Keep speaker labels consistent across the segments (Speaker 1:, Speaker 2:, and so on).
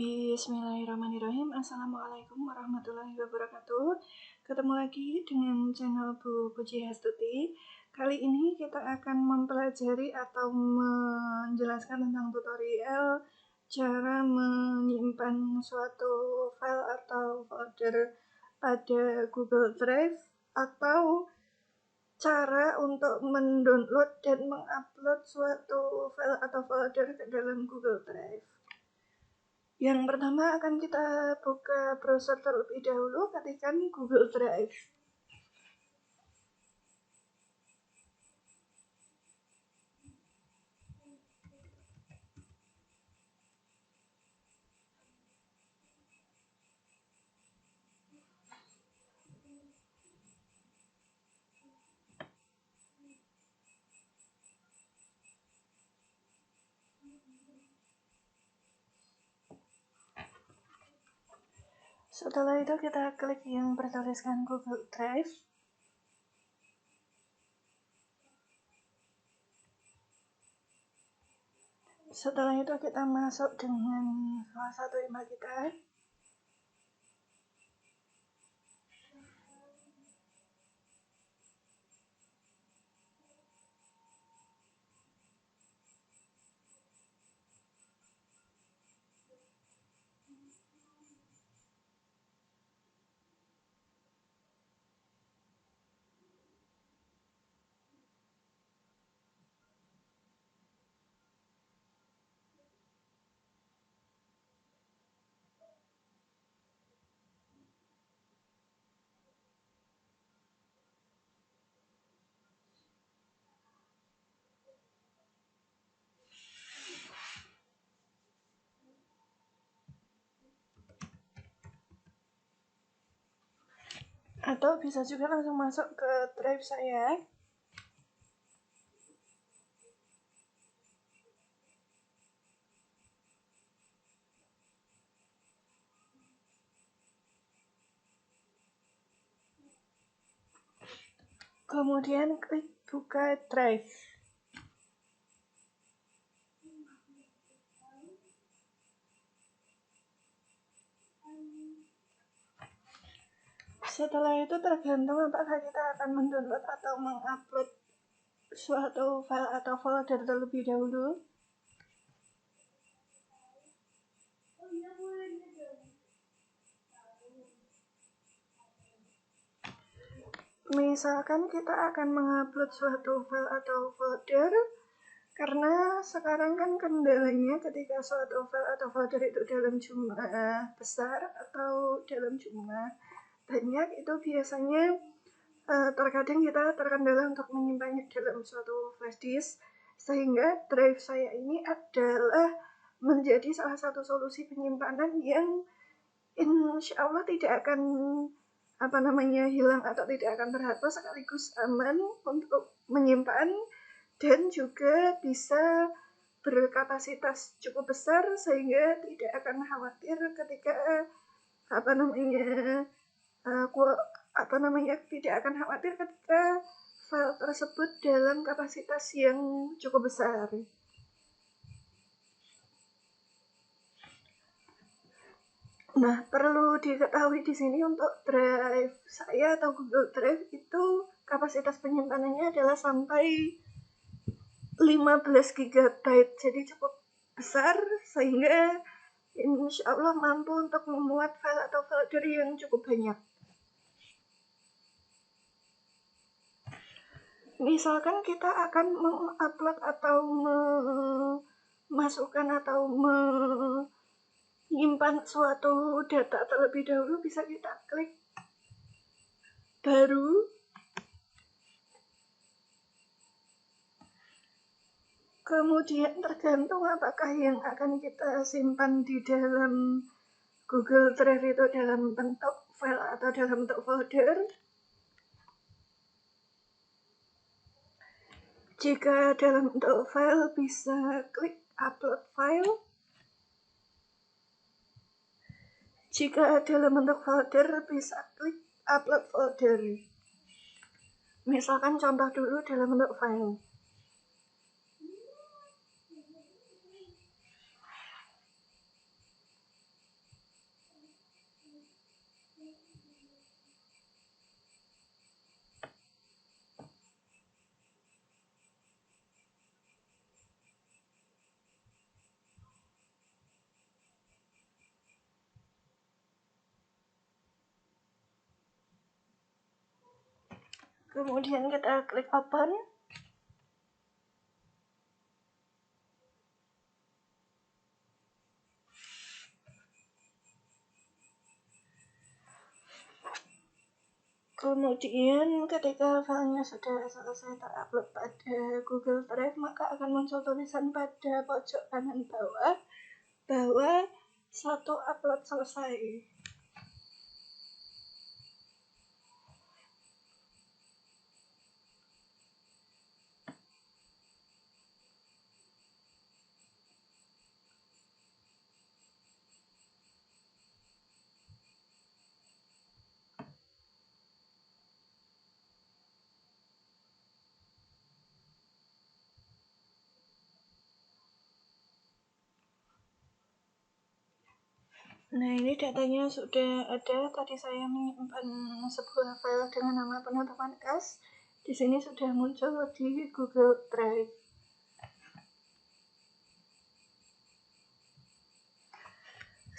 Speaker 1: Bismillahirrahmanirrahim. Assalamualaikum warahmatullahi wabarakatuh. Ketemu lagi dengan channel Bu Puji Hastuti. Kali ini kita akan mempelajari atau menjelaskan tentang tutorial cara menyimpan suatu file atau folder pada Google Drive, atau cara untuk mendownload dan mengupload suatu file atau folder ke dalam Google Drive. Yang pertama akan kita buka browser terlebih dahulu, ketikkan Google Drive. Setelah itu kita klik yang bertuliskan Google Drive. Setelah itu kita masuk dengan salah satu email kita. Atau bisa juga langsung masuk ke drive saya. Kemudian klik buka drive. Setelah itu tergantung apakah kita akan mendownload atau mengupload suatu file atau folder terlebih dahulu. Misalkan kita akan mengupload suatu file atau folder, karena sekarang kan kendalanya ketika suatu file atau folder itu dalam jumlah besar atau dalam jumlah banyak, itu biasanya terkadang kita terkendala untuk menyimpannya dalam suatu flash disk, sehingga drive saya ini adalah menjadi salah satu solusi penyimpanan yang insya Allah tidak akan hilang atau tidak akan terhapus, sekaligus aman untuk menyimpan dan juga bisa berkapasitas cukup besar, sehingga tidak akan khawatir ketika tidak akan khawatir ketika file tersebut dalam kapasitas yang cukup besar. Nah, perlu diketahui di sini untuk drive saya atau Google Drive itu kapasitas penyimpanannya adalah sampai 15 GB, jadi cukup besar, sehingga insya Allah mampu untuk memuat file atau folder yang cukup banyak. Misalkan kita akan mengupload atau memasukkan atau menyimpan suatu data terlebih dahulu, bisa kita klik baru. Kemudian tergantung apakah yang akan kita simpan di dalam Google Drive itu dalam bentuk file atau dalam bentuk folder. Jika dalam bentuk file, bisa klik upload file. Jika dalam bentuk folder, bisa klik upload folder. Misalkan contoh dulu dalam bentuk file. Kemudian kita klik open. Kemudian ketika filenya sudah selesai terupload pada Google Drive, maka akan muncul tulisan pada pojok kanan bawah bahwa satu upload selesai. Nah, ini datanya sudah ada. Tadi saya menyimpan sebuah file dengan nama penutupan S. Di sini sudah muncul di Google Drive.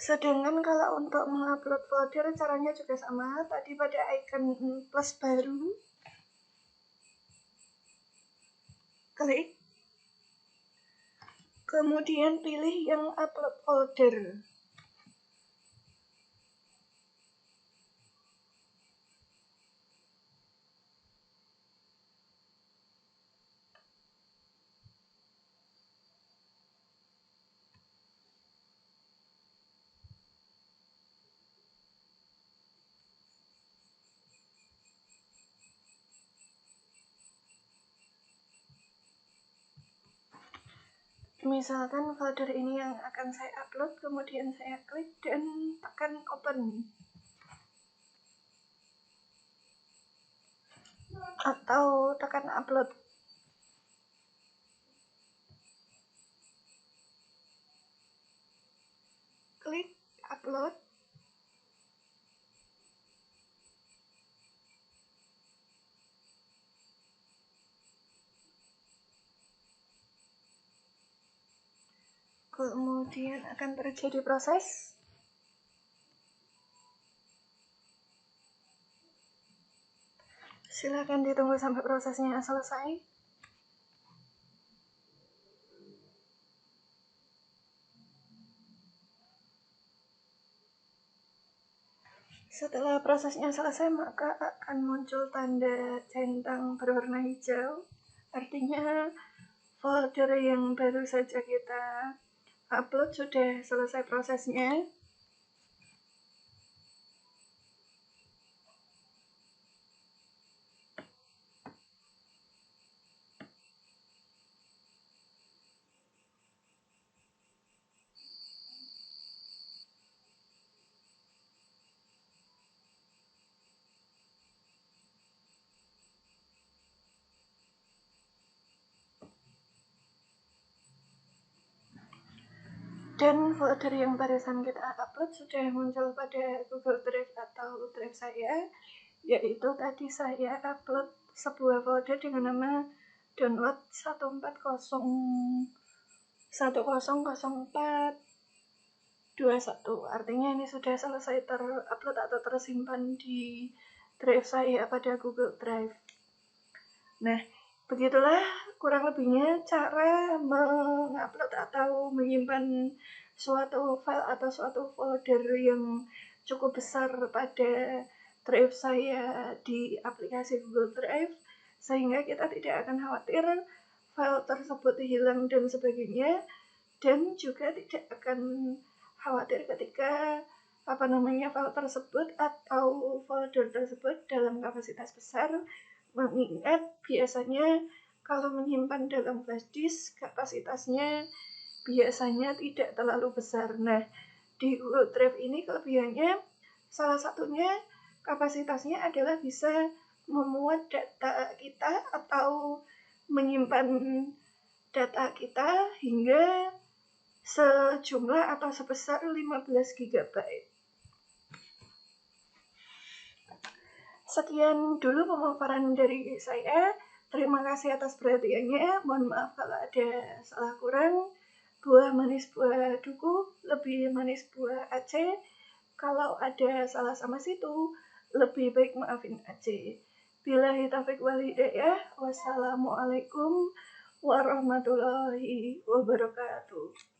Speaker 1: Sedangkan kalau untuk mengupload folder caranya juga sama. Tadi pada icon plus baru, klik. Kemudian pilih yang upload folder. Misalkan folder ini yang akan saya upload, kemudian saya klik dan tekan open. Atau tekan upload. Klik upload. Kemudian akan terjadi proses. Silakan ditunggu sampai prosesnya selesai. Setelah prosesnya selesai, maka akan muncul tanda centang berwarna hijau. Artinya folder yang baru saja kita upload sudah selesai prosesnya. Dan folder yang barusan kita upload sudah muncul pada Google Drive atau Drive saya, yaitu tadi saya upload sebuah folder dengan nama download 1400421. Artinya ini sudah selesai terupload atau tersimpan di Drive saya pada Google Drive. Nah, begitulah kurang lebihnya cara mengupload atau menyimpan suatu file atau suatu folder yang cukup besar pada drive saya di aplikasi Google Drive, sehingga kita tidak akan khawatir file tersebut hilang dan sebagainya, dan juga tidak akan khawatir ketika file tersebut atau folder tersebut dalam kapasitas besar, mengingat biasanya kalau menyimpan dalam flash disk kapasitasnya biasanya tidak terlalu besar. Nah, di Google Drive ini kelebihannya salah satunya kapasitasnya adalah bisa memuat data kita atau menyimpan data kita hingga sejumlah atau sebesar 15 GB. Sekian dulu pemaparan dari saya. Terima kasih atas perhatiannya. Mohon maaf kalau ada salah kurang. Buah manis buah duku, lebih manis buah Aceh. Kalau ada salah sama situ, lebih baik maafin Aceh. Billahi taufiq wal hidayah. Wassalamualaikum warahmatullahi wabarakatuh.